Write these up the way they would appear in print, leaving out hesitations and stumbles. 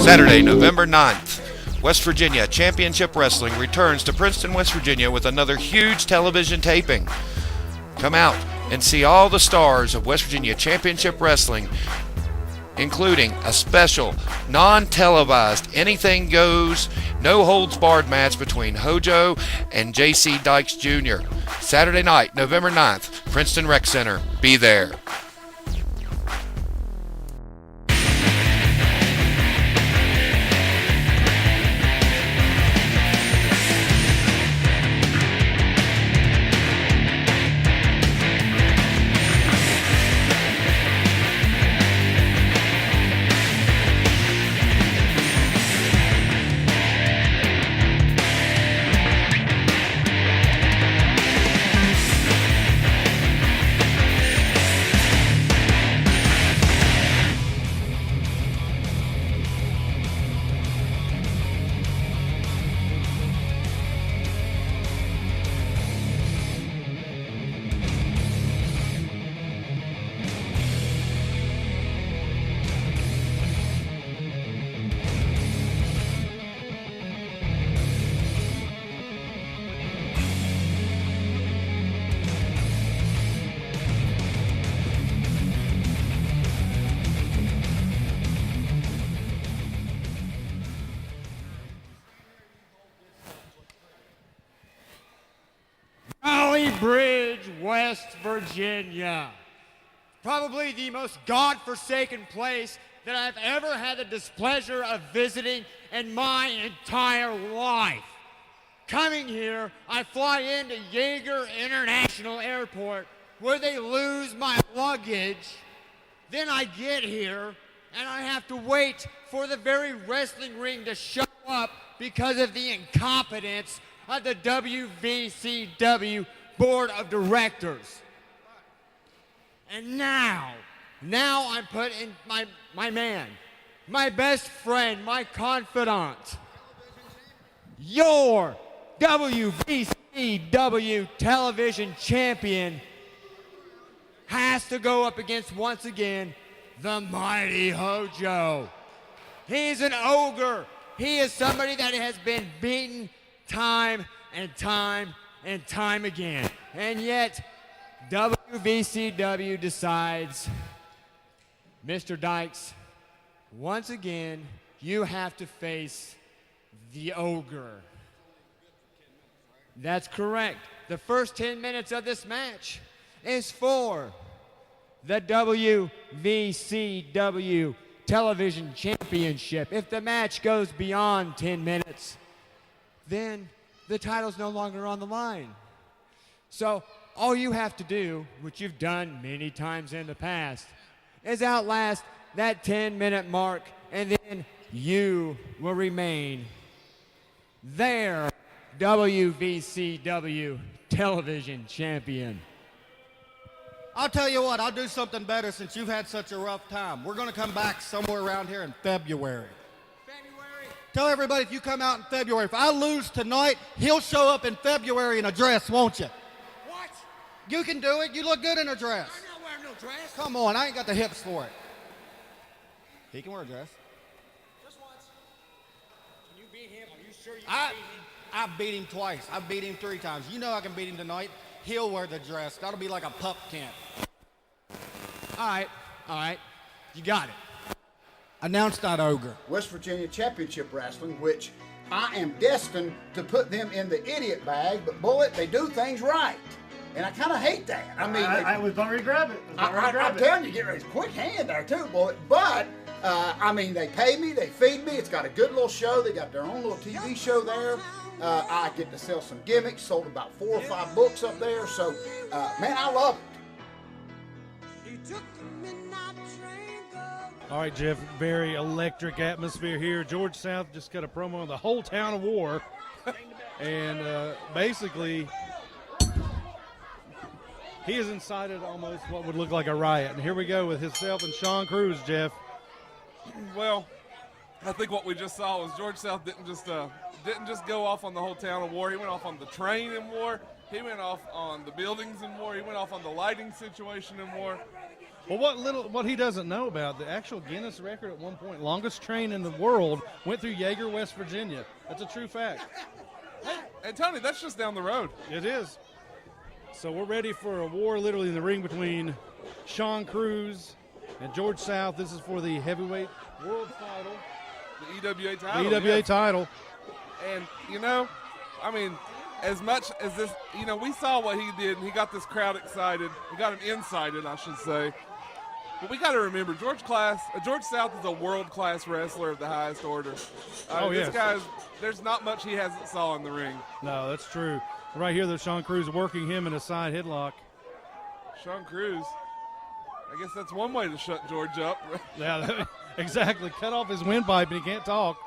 Saturday, November 9th, West Virginia Championship Wrestling returns to Princeton, West Virginia with another huge television taping. Come out and see all the stars of West Virginia Championship Wrestling, including a special, non-televised, anything goes, no holds barred match between Hojo and J.C. Dykes Jr. Saturday night, November 9th, Princeton Rec Center. Be there. Gauley Bridge, West Virginia. Probably the most godforsaken place that I've ever had the displeasure of visiting in my entire life. Coming here, I fly into Yeager International Airport where they lose my luggage. Then I get here and I have to wait for the very wrestling ring to show up because of the incompetence of the WVCW Board of Directors. And now I'm put in my man, my best friend, my confidant, your WVCW television champion has to go up against, once again, the mighty Hojo. He's an ogre. He is somebody that has been beaten time and time and time again. And yet, WVCW decides, Mr. Dykes, once again, you have to face the ogre. That's correct. The first 10 minutes of this match is for the WVCW Television Championship. If the match goes beyond 10 minutes, then the title's no longer on the line. So all you have to do, which you've done many times in the past, is outlast that 10-minute mark, and then you will remain their WVCW Television Champion. I'll tell you what, I'll do something better since you've had such a rough time. We're going to come back somewhere around here in February. Tell everybody, if you come out in February, if I lose tonight, he'll show up in February in a dress, won't you? What? You can do it. You look good in a dress. I'm not wearing no dress. Come on, I ain't got the hips for it. He can wear a dress. Just once. Can you beat him? Are you sure you can beat him? I beat him twice. I beat him 3 times. You know I can beat him tonight. He'll wear the dress. That'll be like a pup tent. All right. You got it. Announce that ogre. West Virginia Championship Wrestling, which I am destined to put them in the idiot bag, but Bullet, they do things right. And I kind of hate that. I mean, I was going to grab it. I'm telling you, get ready. It's a quick hand there too, Bullet. But, I mean, they pay me, they feed me. It's got a good little show. They got their own little TV show there. I get to sell some gimmicks. Sold about 4 or 5 books up there. So, man, I love it. All right, Jeff, very electric atmosphere here. George South just got a promo on the whole town of War. And basically, he has incited almost what would look like a riot. And here we go with himself and Sean Cruz, Jeff. Well, I think what we just saw was George South didn't just go off on the whole town of War. He went off on the train in War. He went off on the buildings in War. He went off on the lighting situation in War. Well, what he doesn't know about, the actual Guinness record at one point, longest train in the world, went through Yeager, West Virginia. That's a true fact. And Tony, that's just down the road. It is. So we're ready for a war literally in the ring between Sean Cruz and George South. This is for the heavyweight world title. The EWA title. The EWA yeah. title. And, as much as this, we saw what he did, and he got this crowd excited. He got him incited, I should say. But we got to remember, George South is a world-class wrestler of the highest order. This guy's, there's not much he hasn't saw in the ring. No, that's true. Right here, there's Sean Cruz working him in a side headlock. Sean Cruz, I guess that's one way to shut George up. Yeah, exactly. Cut off his windpipe and he can't talk.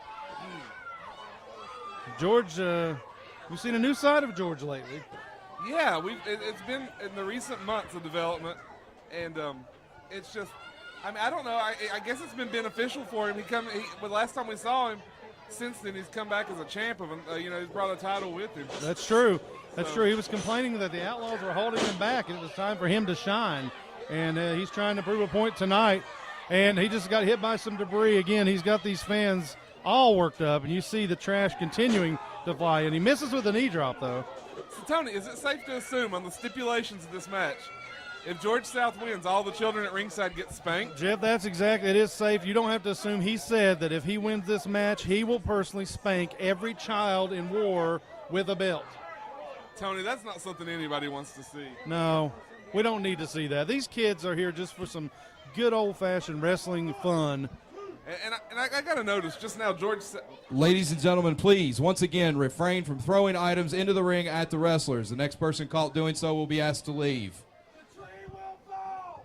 George, we've seen a new side of George lately. Yeah, it's been in the recent months of development, and it's just, I don't know. I guess it's been beneficial for him. But last time we saw him, since then he's come back as a champ of him. He's brought a title with him. That's true. That's true. He was complaining that the Outlaws were holding him back, and it was time for him to shine. And he's trying to prove a point tonight. And he just got hit by some debris. Again, he's got these fans all worked up, and you see the trash continuing to fly. And he misses with a knee drop, though. So, Tony, is it safe to assume on the stipulations of this match, if George South wins, all the children at ringside get spanked? Jeff, that's exactly. It is safe. You don't have to assume. He said that if he wins this match, he will personally spank every child in War with a belt. Tony, that's not something anybody wants to see. No, we don't need to see that. These kids are here just for some good old-fashioned wrestling fun. And I got to notice just now, George. Ladies and gentlemen, please, once again, refrain from throwing items into the ring at the wrestlers. The next person caught doing so will be asked to leave.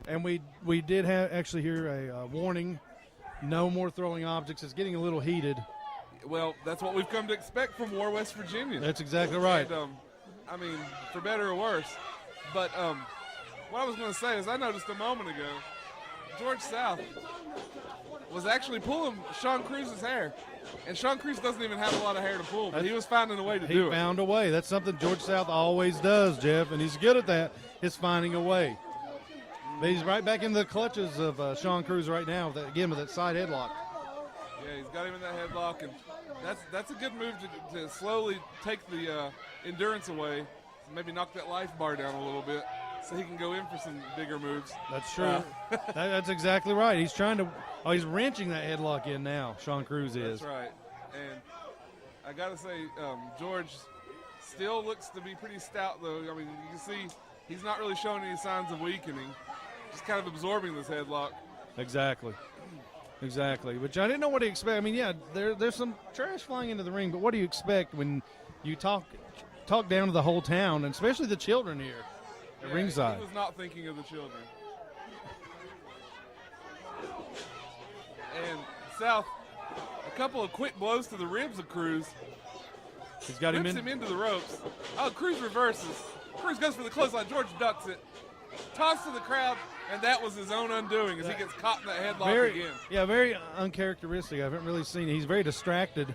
And we did actually hear a warning, no more throwing objects. It's getting a little heated. Well, that's what we've come to expect from War, West Virginia. That's exactly right. And, for better or worse. But what I was going to say is I noticed a moment ago, George South was actually pulling Sean Cruz's hair. And Sean Cruz doesn't even have a lot of hair to pull, but he was finding a way to do it. He found a way. That's something George South always does, Jeff, and he's good at that, is finding a way. But he's right back in the clutches of Sean Cruz right now, with that side headlock. Yeah, he's got him in that headlock, and that's a good move to slowly take the endurance away, maybe knock that life bar down a little bit so he can go in for some bigger moves. That's true. That's exactly right. He's he's wrenching that headlock in now, Sean Cruz is. That's right. And I got to say, George still looks to be pretty stout, though. I mean, you can see he's not really showing any signs of weakening, just kind of absorbing this headlock. Exactly. But I didn't know what to expect. I mean, yeah, there's some trash flying into the ring, but what do you expect when you talk down to the whole town, and especially the children here at ringside? He was not thinking of the children. And South, a couple of quick blows to the ribs of Cruz. He's got him into the ropes. Oh, Cruz reverses. Cruz goes for the clothesline. George ducks it. Toss to the crowd, and that was his own undoing as he gets caught in that headlock again. Yeah, very uncharacteristic. I haven't really seen it. He's very distracted.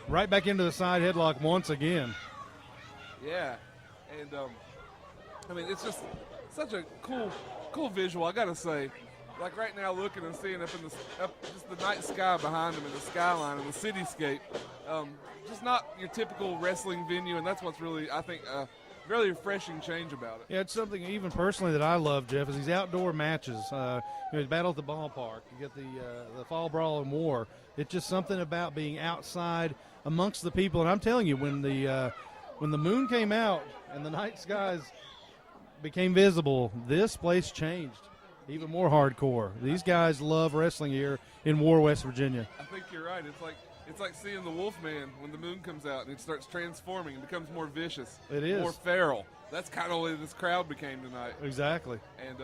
Right back into the side headlock once again. Yeah, and it's just such a cool visual. I gotta say, like right now, looking and seeing up just the night sky behind him and the skyline and the cityscape. Just not your typical wrestling venue, and that's what's really, I think, really refreshing change about it. Yeah, it's something even personally that I love, Jeff, is these outdoor matches. His battle at the ballpark. You get the fall brawl and war. It's just something about being outside amongst the people. And I'm telling you, when the moon came out and the night skies became visible, this place changed. Even more hardcore. These guys love wrestling here in War, West Virginia. I think you're right. It's like seeing the Wolfman when the moon comes out and it starts transforming and becomes more vicious. It is. More feral. That's kind of what this crowd became tonight. Exactly. And,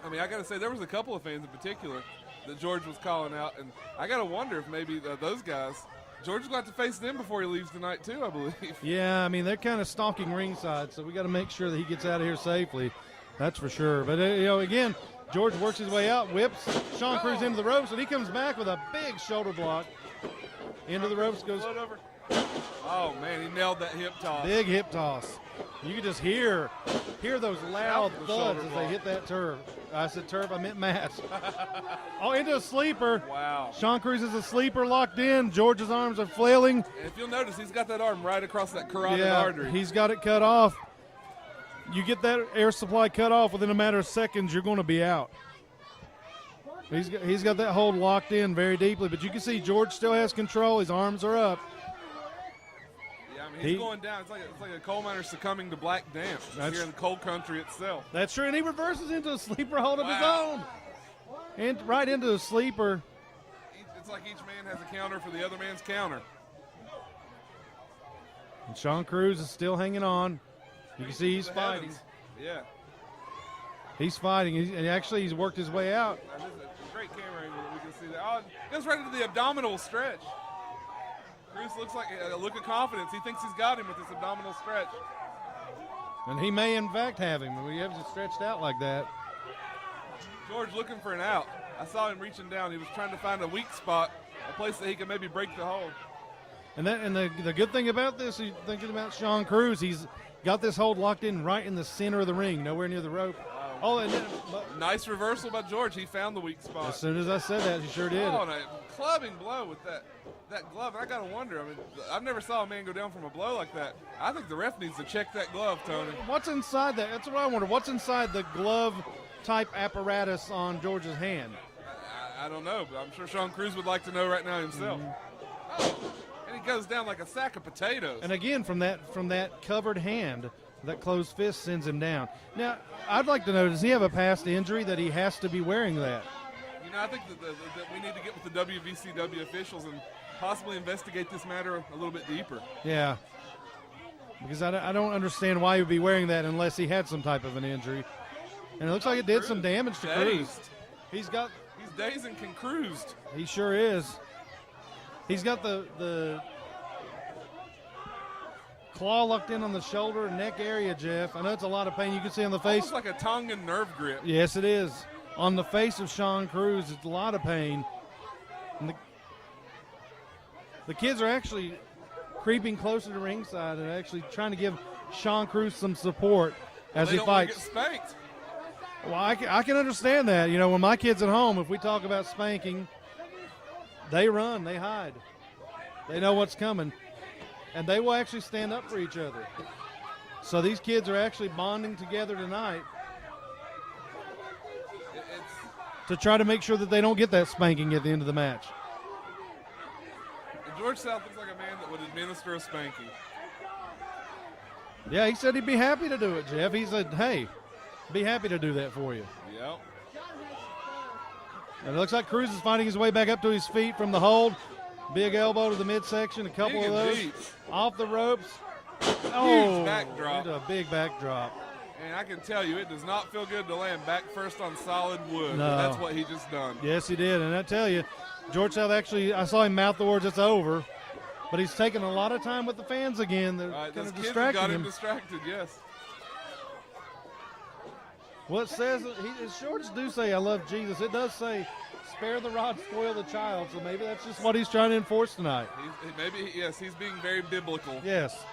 I got to say, there was a couple of fans in particular that George was calling out. And I got to wonder if maybe those guys, George will have to face them before he leaves tonight too, I believe. Yeah, I mean, they're kind of stalking ringside, so we got to make sure that he gets out of here safely. That's for sure. But, again, George works his way out, whips Sean Cruz into the ropes, and he comes back with a big shoulder block. Into the ropes goes. Over. Oh, man, he nailed that hip toss. Big hip toss. You can just hear those loud thuds as they hit that turf. I said turf, I meant mat. Into a sleeper. Wow. Sean Cruz is a sleeper locked in. George's arms are flailing. And if you'll notice, he's got that arm right across that carotid artery. He's got it cut off. You get that air supply cut off within a matter of seconds, you're going to be out. He's got that hold locked in very deeply, but you can see George still has control. His arms are up. Yeah, I mean, he's going down. It's like a coal miner succumbing to black damp here in the coal country itself. That's true, and he reverses into a sleeper hold of his own. And right into a sleeper. It's like each man has a counter for the other man's counter. And Sean Cruz is still hanging on. You can see he's fighting. Yeah. He's fighting. He's worked his way out. This is a great camera angle that we can see that. Oh, it goes right into the abdominal stretch. Cruz looks like a look of confidence. He thinks he's got him with this abdominal stretch. And he may, in fact, have him when he has it stretched out like that. George looking for an out. I saw him reaching down. He was trying to find a weak spot, a place that he could maybe break the hold. And the good thing about this, thinking about Sean Cruz, he's got this hold locked in right in the center of the ring, nowhere near the rope. Nice reversal by George. He found the weak spot. As soon as I said that, he sure did. Oh, and a clubbing blow with that glove. And I got to wonder, I mean, I've never saw a man go down from a blow like that. I think the ref needs to check that glove, Tony. What's inside that? That's what I wonder. What's inside the glove-type apparatus on George's hand? I don't know, but I'm sure Sean Cruz would like to know right now himself. Oh, and he goes down like a sack of potatoes. And again, from that covered hand, that closed fist sends him down. Now, I'd like to know, does he have a past injury that he has to be wearing that? You know, I think that we need to get with the WVCW officials and possibly investigate this matter a little bit deeper. Yeah. Because I don't understand why he would be wearing that unless he had some type of an injury. And it looks like it did some damage to Cruz. He's dazed and confused. He sure is. He's got the claw locked in on the shoulder and neck area, Jeff. I know it's a lot of pain. You can see on the face. Almost like a Tongan nerve grip. Yes, it is. On the face of Sean Cruz, it's a lot of pain. And the kids are actually creeping closer to ringside and actually trying to give Sean Cruz some support as he fights. They don't want to get spanked. Well, I can understand that. You know, when my kids at home, if we talk about spanking, they run, they hide. They know what's coming. And they will actually stand up for each other. So these kids are actually bonding together tonight to try to make sure that they don't get that spanking at the end of the match. George South looks like a man that would administer a spanking. Yeah, he said he'd be happy to do it, Jeff. He said, hey, be happy to do that for you. Yep. And it looks like Cruz is finding his way back up to his feet from the hold. Big elbow to the midsection, a couple of those. Deep. Off the ropes. Huge backdrop. Into a big backdrop. And I can tell you, it does not feel good to land back first on solid wood. No. But that's what he just done. Yes, he did. And I tell you, George South actually, I saw him mouth the words, it's over. But he's taking a lot of time with the fans again. They're kind of distracting got him him. distracted, yes. Well, it says, his shorts do say, I love Jesus. It does say, spare the rod, spoil the child. So maybe that's just what he's trying to enforce tonight. He's being very biblical. Yes.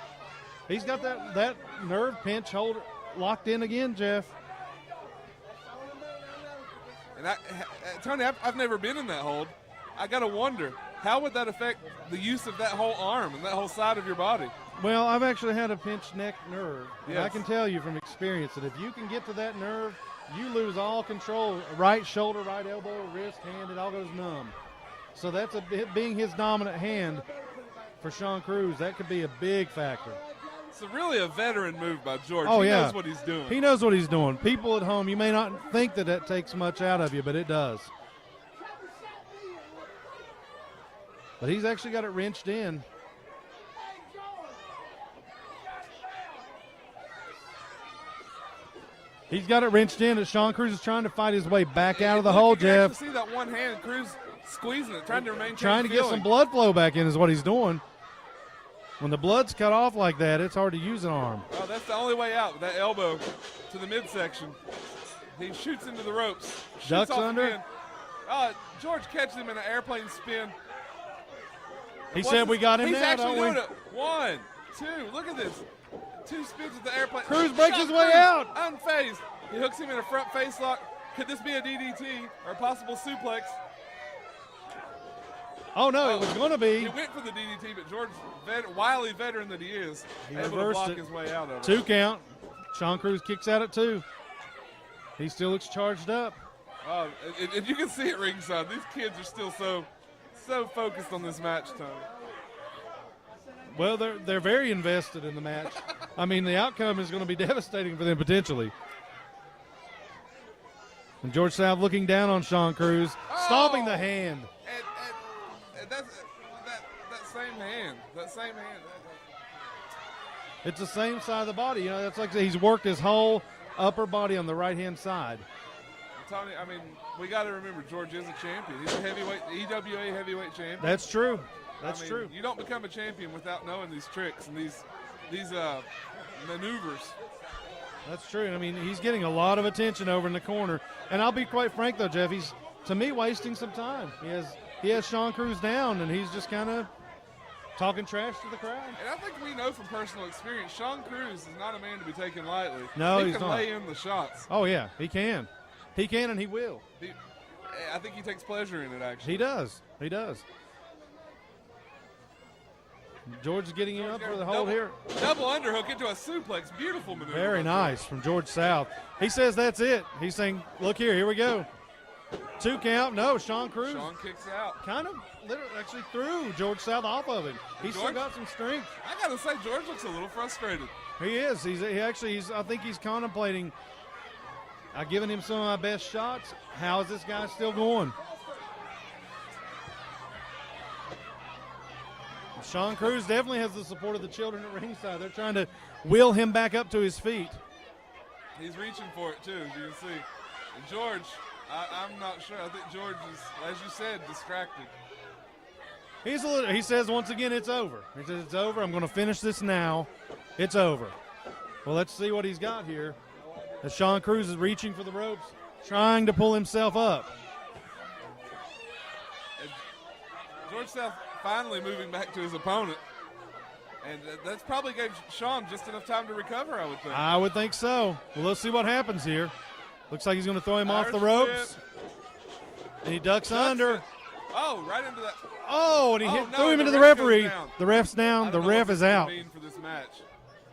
He's got that nerve pinch hold locked in again, Jeff. And Tony, I've never been in that hold. I got to wonder, how would that affect the use of that whole arm and that whole side of your body? Well, I've actually had a pinched neck nerve. And Yes. I can tell you from experience that if you can get to that nerve, you lose all control. Right shoulder, right elbow, wrist, hand, it all goes numb. So that's being his dominant hand for Sean Cruz, that could be a big factor. It's really a veteran move by George. Oh, he yeah. knows what he's doing. He knows what he's doing. People at home, you may not think that takes much out of you, but it does. But he's actually got it wrenched in. He's got it wrenched in, and Sean Cruz is trying to fight his way back out of the hole, Jeff. You can see that one hand, Cruz squeezing it, trying to remain Trying to get some blood flow back in is what he's doing. When the blood's cut off like that, it's hard to use an arm. Oh, that's the only way out, with that elbow to the midsection. He shoots into the ropes. Ducks under. George catches him in an airplane spin. He said we got him now, don't we? Doing it. 1, 2, look at this. 2 spins at the airplane. Cruz breaks his way out. Unfazed. He hooks him in a front face lock. Could this be a DDT or a possible suplex? Oh, no, it was going to be. He went for the DDT, but George, wily veteran that he is, able to block his way out of it. 2 count. Sean Cruz kicks out at 2. He still looks charged up. And you can see it ringside. These kids are still so focused on this match, Tony. Well, they're very invested in the match. I mean, the outcome is going to be devastating for them potentially. And George South looking down on Sean Cruz, stomping the hand. And that same hand. It's the same side of the body. You know, that's like he's worked his whole upper body on the right-hand side. Tony, I mean, we got to remember George is a champion. He's a heavyweight, EWA heavyweight champion. That's true. That's true. You don't become a champion without knowing these tricks and these maneuvers. That's true. I mean, he's getting a lot of attention over in the corner. And I'll be quite frank, though, Jeff, he's, to me, wasting some time. He has Sean Cruz down, and he's just kind of talking trash to the crowd. And I think we know from personal experience, Sean Cruz is not a man to be taken lightly. No, he can lay in the shots. Oh, yeah, he can. He can, and he will. I think he takes pleasure in it, actually. He does. He does. George is getting him up for the hold here. Double underhook into a suplex. Beautiful maneuver. Very nice from George South. He says that's it. He's saying, look here we go. 2 count. No, Sean Cruz. Sean kicks out. Kind of literally actually threw George South off of him. He's still got some strength. I got to say, George looks a little frustrated. He is. I think he's contemplating, I've given him some of my best shots. How is this guy still going? Sean Cruz definitely has the support of the children at ringside. They're trying to wheel him back up to his feet. He's reaching for it, too, as you can see. And George, I'm not sure. I think George is, as you said, distracted. He says once again, it's over. He says, it's over. I'm going to finish this now. It's over. Well, let's see what he's got here. As Sean Cruz is reaching for the ropes, trying to pull himself up. And George South finally moving back to his opponent. And that's probably gave Sean just enough time to recover, I would think. I would think so. Well, let's see what happens here. Looks like he's going to throw him off the ropes. And he ducks under. Oh, right into that. Oh, and he threw him into the referee. The ref's down. The ref is out. Mean for this match.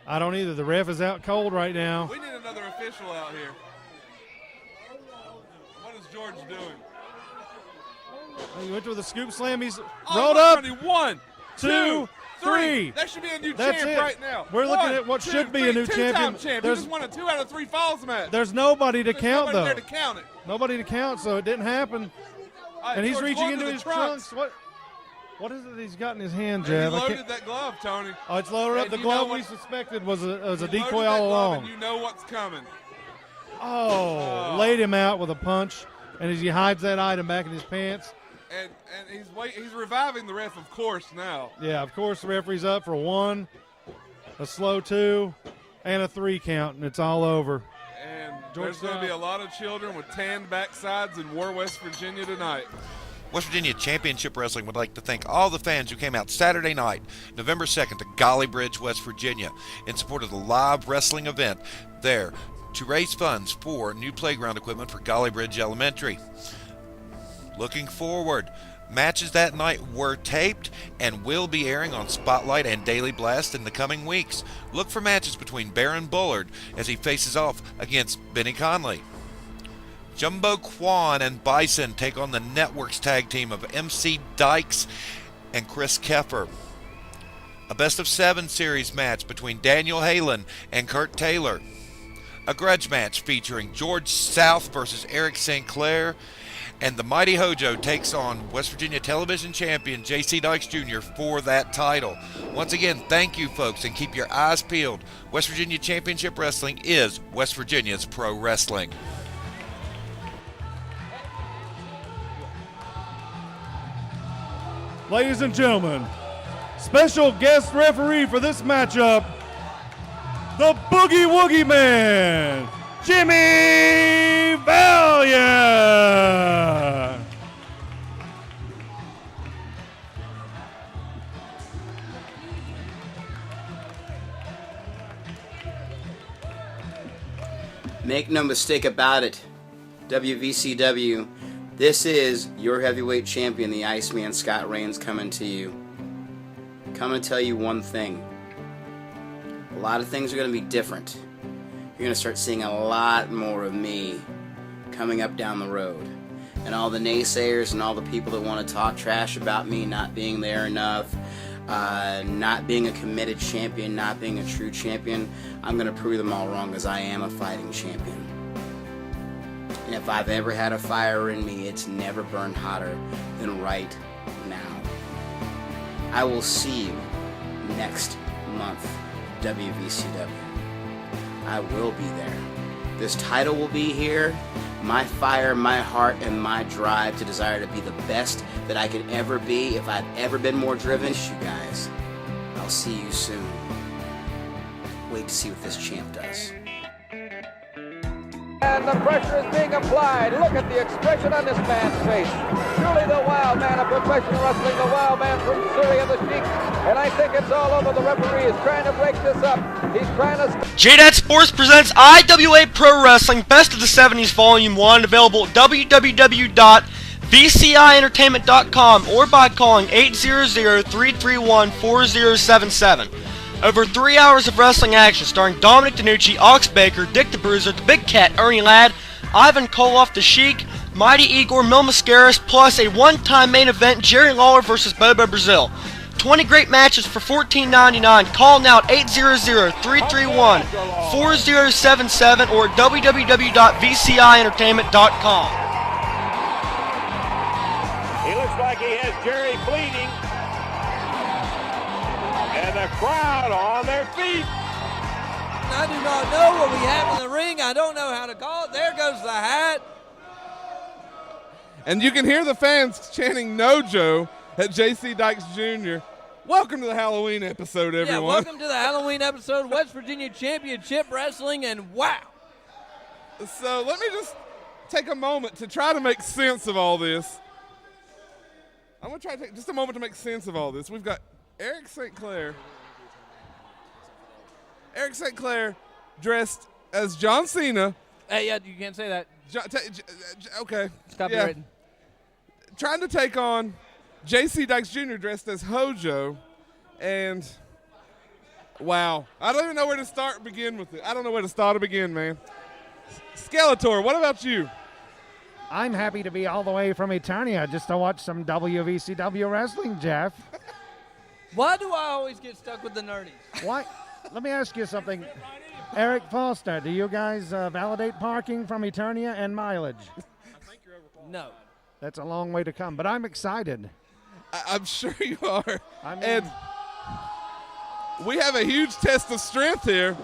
I don't either. The ref is out cold right now. We need another official out here. What is George doing? He went with a scoop slam. He's rolled up. 1, 2, 3. three. That should be a new That's champ it. right now. We're looking at what should be a new champion. Champ. He just won a 2 out of 3 falls match. There's nobody to count, though. There to count it. Nobody to count, so it didn't happen. And he's reaching into his trunks. What is it he's got in his hand, Jeff? He loaded that glove, Tony. Oh, it's loaded up. The glove we suspected was a decoy all along. And you know what's coming. Oh, laid him out with a punch, and as he hides that item back in his pants. And he's reviving the ref, of course, now. Yeah, of course, the referee's up for 1, a slow 2, and a 3 count, and it's all over. And there's going to be a lot of children with tanned backsides in War, West Virginia tonight. West Virginia Championship Wrestling would like to thank all the fans who came out Saturday night, November 2nd, to Gauley Bridge, West Virginia, in support of the live wrestling event there to raise funds for new playground equipment for Gauley Bridge Elementary. Looking forward, matches that night were taped and will be airing on Spotlight and Daily Blast in the coming weeks. Look for matches between Baron Bullard as he faces off against Benny Conley. Jumbo Kwan and Bison take on the Network's tag team of MC Dykes and Chris Keffer. A best-of-7 series match between Daniel Halen and Kurt Taylor. a grudge match featuring George South versus Eric St. Clair, and the Mighty Hojo takes on West Virginia television champion J.C. Dykes Jr. for that title. Once again, thank you, folks, and keep your eyes peeled. West Virginia Championship Wrestling is West Virginia's pro wrestling. Ladies and gentlemen, special guest referee for this matchup, the Boogie Woogie Man, Jimmy Valiant. Make no mistake about it, WVCW, this is your heavyweight champion, the Iceman Scott Reigns, coming to you. Coming to tell you one thing. A lot of things are going to be different. You're going to start seeing a lot more of me coming up down the road. And all the naysayers and all the people that want to talk trash about me not being there enough, not being a committed champion, not being a true champion, I'm going to prove them all wrong, because I am a fighting champion. And if I've ever had a fire in me, it's never burned hotter than right now. I will see you next month, WVCW. I will be there. This title will be here. My fire, my heart, and my drive to desire to be the best that I could ever be, if I've ever been more driven. You guys, I'll see you soon. Wait to see what this champ does. And the pressure is being applied. Look at the expression on this man's face. Truly the wild man of professional wrestling, the wild man from Syria, the Sheik. And I think it's all over. The referee is trying to break this up. He's trying to... JDAT Sports presents IWA Pro Wrestling Best of the 70s Volume 1, available at www.vcientertainment.com or by calling 800-331-4077. Over 3 hours of wrestling action starring Dominic DeNucci, Ox Baker, Dick the Bruiser, the Big Cat, Ernie Ladd, Ivan Koloff, the Sheik, Mighty Igor, Mil Mascaras, plus a one-time main event, Jerry Lawler vs. Bobo Brazil. 20 great matches for $14.99. Call now at 800-331-4077 or www.vcientertainment.com. He looks like he has Jerry bleeding. And the crowd on their feet. I do not know what we have in the ring. I don't know how to call it. There goes the hat. And you can hear the fans chanting "Nojo" at J.C. Dykes Jr. Welcome to the Halloween episode, everyone. Yeah, welcome to the Halloween episode of West Virginia Championship Wrestling, and wow. So let me just take a moment to try to make sense of all this. I'm going to try to take just a moment to make sense of all this. We've got Eric St. Clair dressed as John Cena. Hey, yeah, you can't say that. Okay. It's copywritten. Yeah. Trying to take on J.C. Dykes Jr. dressed as Hojo. And, wow. I don't even know where to start or begin with it. I don't know where to start or begin, man. Skeletor, what about you? I'm happy to be all the way from Eternia just to watch some WVCW wrestling, Jeff. Why do I always get stuck with the nerdies? Why? Let me ask you something. Eric Foster, do you guys validate parking from Eternia and mileage? No. That's a long way to come, but I'm excited. I'm sure you are. I mean, and we have a huge test of strength here.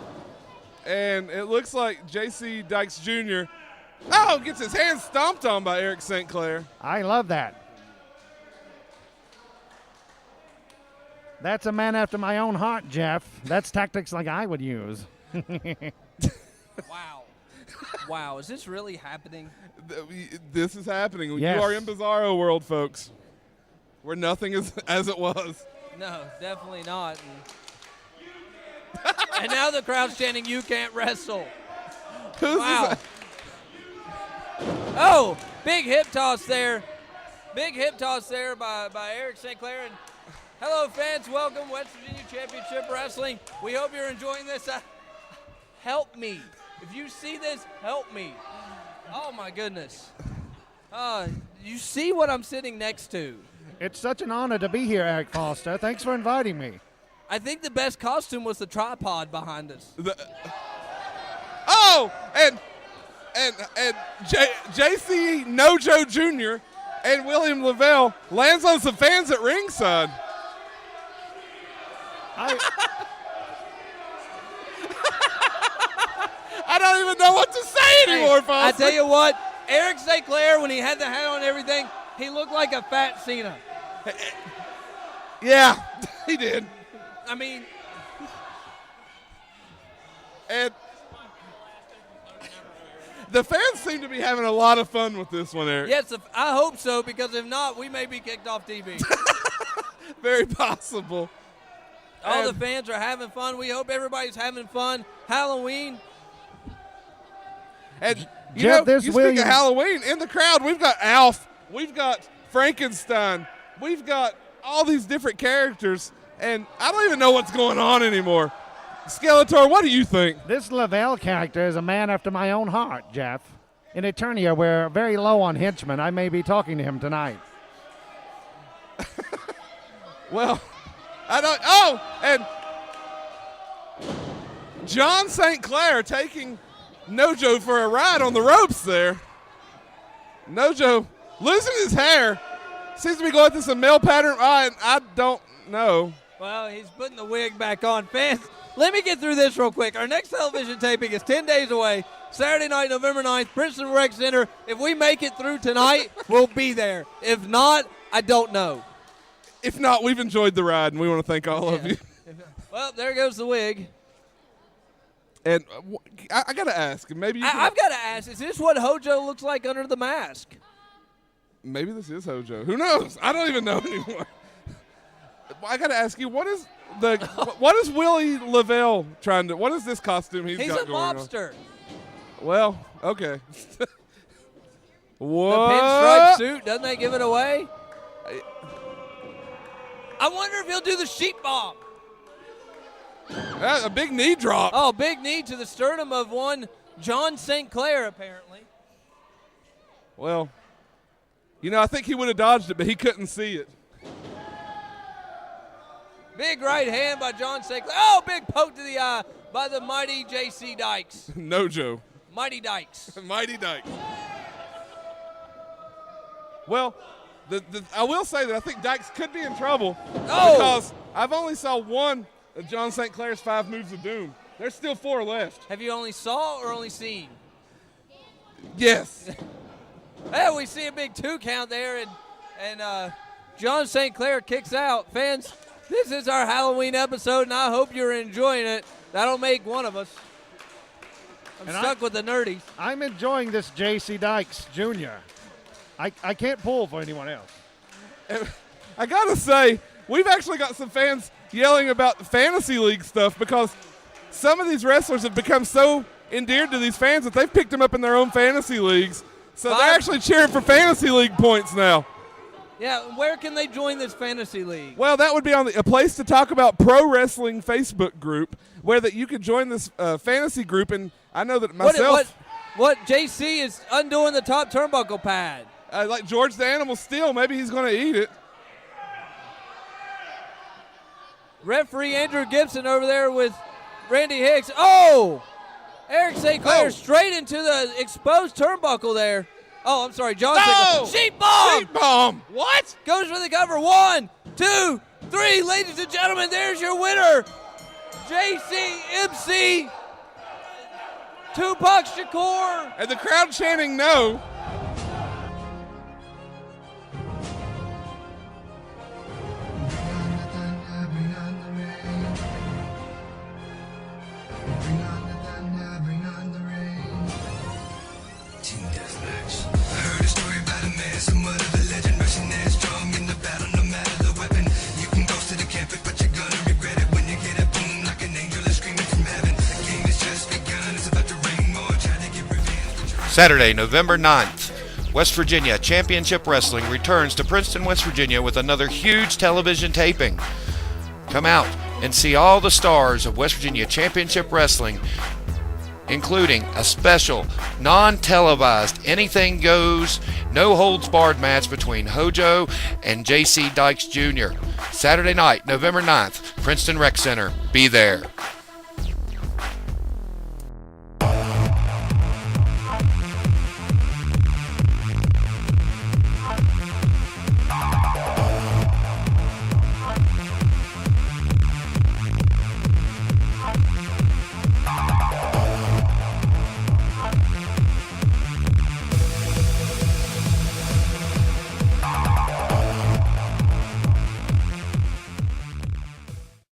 And it looks like J.C. Dykes Jr. Gets his hands stomped on by Eric St. Clair. I love that. That's a man after my own heart, Jeff. That's tactics like I would use. Wow. Wow, is this really happening? This is happening. Yes. You are in Bizarro world, folks, where nothing is as it was. No, definitely not. And now the crowd's chanting, "You can't wrestle." Wow. Oh, big hip toss there. Big hip toss there by Eric St. Clair. And hello, fans. Welcome, West Virginia Championship Wrestling. We hope you're enjoying this. Help me. If you see this, help me. Oh, my goodness. You see what I'm sitting next to. It's such an honor to be here, Eric Foster. Thanks for inviting me. I think the best costume was the tripod behind us. Oh, and JC Nojo Jr. and William Lavelle lands on some fans at ringside. I don't even know what to say anymore, folks. I tell you what, Eric St. Clair, when he had the hat on and everything, he looked like a fat Cena. Yeah, he did. I mean, and the fans seem to be having a lot of fun with this one, Eric. yes, I hope so, because if not, we may be kicked off TV. Very possible. All the fans are having fun. We hope everybody's having fun. Halloween. And you Jeff, know, this you William- speak of Halloween, in the crowd, we've got Alf, we've got Frankenstein, we've got all these different characters, and I don't even know what's going on anymore. Skeletor, what do you think? This Lavelle character is a man after my own heart, Jeff. In Eternia, we're very low on henchmen. I may be talking to him tonight. Well, I don't. Oh, and John St. Clair taking Nojo for a ride on the ropes there. Nojo losing his hair. Seems to be going through some male pattern. I don't know. Well, he's putting the wig back on. Fans, let me get through this real quick. Our next television taping is 10 days away. Saturday night, November 9th, Princeton Rec Center. If we make it through tonight, we'll be there. If not, I don't know. If not, we've enjoyed the ride, and we want to thank all of you. Well, there goes the wig. And I got to ask, and maybe you can, I've got to ask, is this what Hojo looks like under the mask? maybe this is Hojo. Who knows? I don't even know anymore. I got to ask you, what is Willie Lavelle trying to? What is this costume he's got a going on? mobster. Well, okay. What? The pinstripe suit, doesn't that give it away? I wonder if he'll do the sheep bomb. A big knee drop. Oh, big knee to the sternum of one John St. Clair, apparently. Well, I think he would have dodged it, but he couldn't see it. Big right hand by John St. Clair. Oh, big poke to the eye by the mighty J.C. Dykes. Nojo. Mighty Dykes. Mighty Dykes. Well, I will say that I think Dykes could be in trouble because I've only saw one of John St. Clair's 5 moves of doom. There's still 4 left. Have you only saw or only seen? Yes. Hey, we see a big 2 count there, and John St. Clair kicks out. Fans, this is our Halloween episode, and I hope you're enjoying it. That'll make one of us. I'm stuck with the nerdies. I'm enjoying this J.C. Dykes Jr. I can't pull for anyone else. I got to say, we've actually got some fans yelling about the fantasy league stuff because some of these wrestlers have become so endeared to these fans that they've picked them up in their own fantasy leagues. So they're actually cheering for fantasy league points now. Yeah, where can they join this fantasy league? Well, that would be on a place to talk about pro wrestling Facebook group where that you could join this fantasy group. And I know that myself. What JC is undoing the top turnbuckle pad. Like George the Animal Steel, maybe he's going to eat it. Referee Andrew Gibson over there with Randy Hicks. Oh! Eric St. Clair straight into the exposed turnbuckle there. Oh, I'm sorry, John St. Clair. Sheep bomb! Sheep bomb! What? Goes for the cover. 1, 2, 3. Ladies and gentlemen, there's your winner. JCMC Tupac Shakur. And the crowd chanting no. Saturday, November 9th, West Virginia Championship Wrestling returns to Princeton, West Virginia with another huge television taping. Come out and see all the stars of West Virginia Championship Wrestling, including a special, non-televised, anything goes, no holds barred match between Hojo and JC Dykes Jr. Saturday night, November 9th, Princeton Rec Center. Be there.